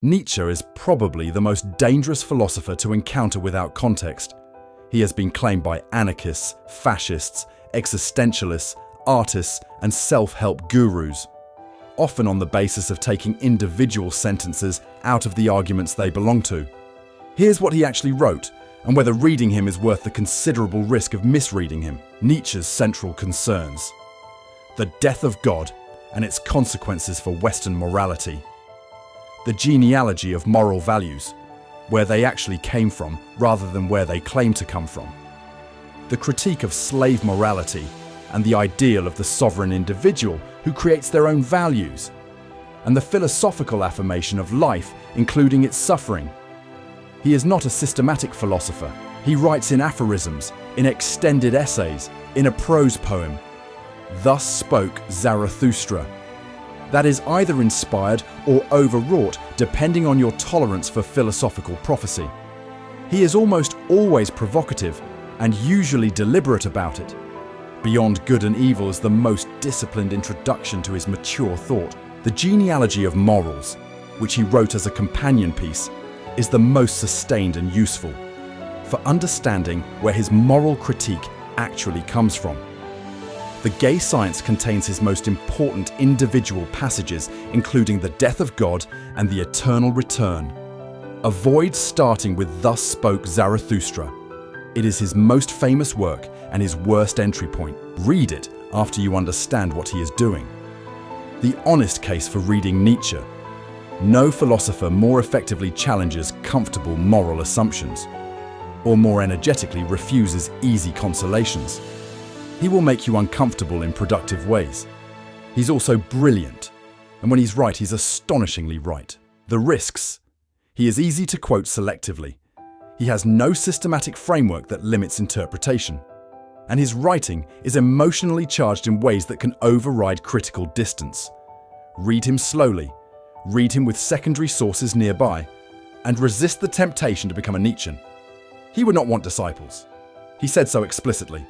Nietzsche is probably the most dangerous philosopher to encounter without context. He has been claimed by anarchists, fascists, existentialists, artists, and self-help gurus, often on the basis of taking individual sentences out of the arguments they belong to. Here's what he actually wrote, and whether reading him is worth the considerable risk of misreading him. Nietzsche's central concerns: the death of God and its consequences for Western morality, the genealogy of moral values, where they actually came from rather than where they claim to come from, the critique of slave morality and the ideal of the sovereign individual who creates their own values, and the philosophical affirmation of life, including its suffering. He is not a systematic philosopher. He writes in aphorisms, in extended essays, in a prose poem. Thus spoke Zarathustra. That is either inspired or overwrought, depending on your tolerance for philosophical prophecy. He is almost always provocative and usually deliberate about it. Beyond Good and Evil is the most disciplined introduction to his mature thought. The Genealogy of Morals, which he wrote as a companion piece, is the most sustained and useful for understanding where his moral critique actually comes from. The Gay Science contains his most important individual passages, including the death of God and the eternal return. Avoid starting with Thus Spoke Zarathustra. It is his most famous work and his worst entry point. Read it after you understand what he is doing. The honest case for reading Nietzsche. No philosopher more effectively challenges comfortable moral assumptions, or more energetically refuses easy consolations. He will make you uncomfortable in productive ways. He's also brilliant, and when he's right, he's astonishingly right. The risks. He is easy to quote selectively. He has no systematic framework that limits interpretation. And his writing is emotionally charged in ways that can override critical distance. Read him slowly, read him with secondary sources nearby, and resist the temptation to become a Nietzschean. He would not want disciples. He said so explicitly.